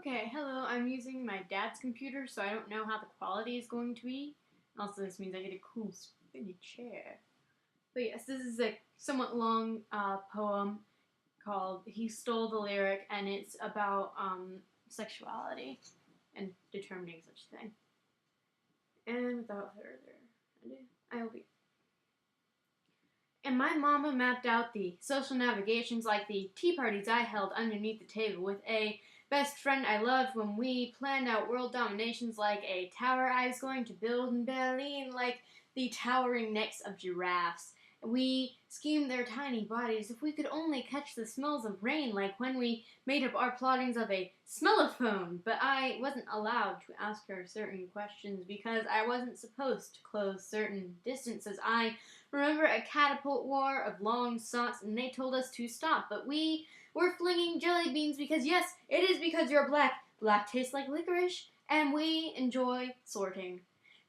Okay, hello, I'm using my dad's computer, so I don't know how the quality is going to be. Also, this means I get a cool spinny chair. But yes, this is a somewhat long poem called He Stole the Lyric, and it's about sexuality and determining such a thing. And without further ado, I will be. And my mama mapped out the social navigations like the tea parties I held underneath the table with a best friend I loved when we planned out world dominations like a tower I was going to build in Berlin, like the towering necks of giraffes. We schemed their tiny bodies if we could only catch the smells of rain, like when we made up our plottings of a smellophone. But I wasn't allowed to ask her certain questions because I wasn't supposed to close certain distances. I remember a catapult war of long socks, and they told us to stop, but we were flinging jelly beans because, yes, it is because you're black. Black tastes like licorice, and we enjoy sorting.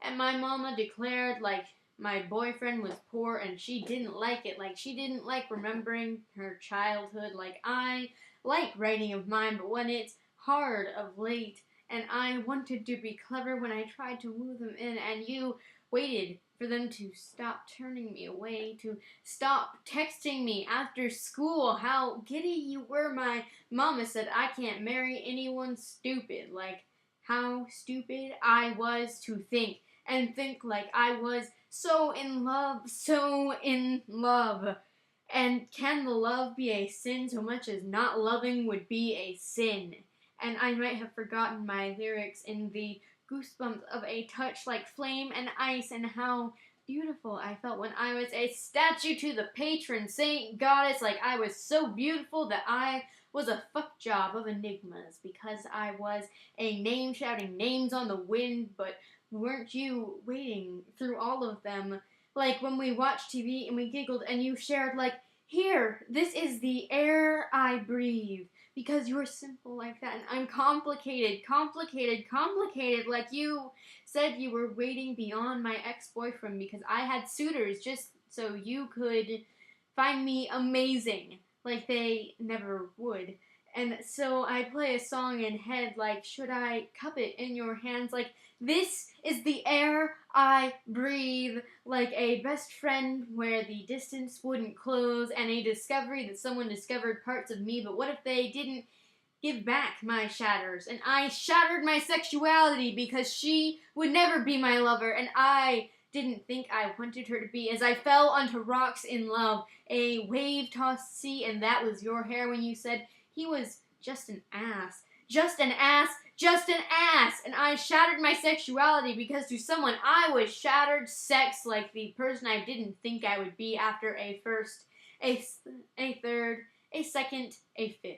And my mama declared, like, my boyfriend was poor and she didn't like it. Like, she didn't like remembering her childhood. Like, I like writing of mine, but when it's hard of late, and I wanted to be clever when I tried to woo them in, and you waited for them to stop turning me away, to stop texting me after school. How giddy you were. My mama said I can't marry anyone stupid. Like, how stupid I was to think like I was so in love, so in love. And can the love be a sin so much as not loving would be a sin? And I might have forgotten my lyrics in the goosebumps of a touch like flame and ice, and how beautiful I felt when I was a statue to the patron saint goddess. Like, I was so beautiful that I was a fuck job of enigmas because I was a name shouting names on the wind. But weren't you waiting through all of them? Like when we watched TV and we giggled and you shared, like, here, this is the air I breathe. Because you're simple like that, and I'm complicated, like you said you were waiting beyond my ex-boyfriend because I had suitors just so you could find me amazing, like they never would. And so I play a song in head like, should I cup it in your hands? Like, this is the air I breathe, like a best friend where the distance wouldn't close, and a discovery that someone discovered parts of me, but what if they didn't give back my shatters? And I shattered my sexuality because she would never be my lover, and I didn't think I wanted her to be, as I fell onto rocks in love, a wave-tossed sea, and that was your hair when you said he was just an ass. Just an ass, just an ass. And I shattered my sexuality because to someone I was shattered sex, like the person I didn't think I would be after a first, a third, a second, a fifth.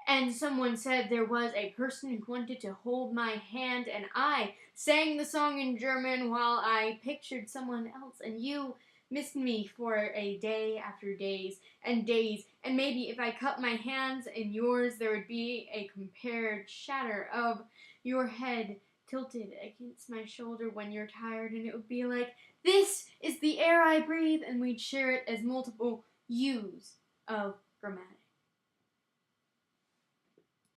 And someone said there was a person who wanted to hold my hand, and I sang the song in German while I pictured someone else, and you missed me for a day after days, and maybe if I cut my hands in yours, there would be a compared shatter of your head tilted against my shoulder when you're tired, and it would be like, this is the air I breathe, and we'd share it as multiple U's of grammatic.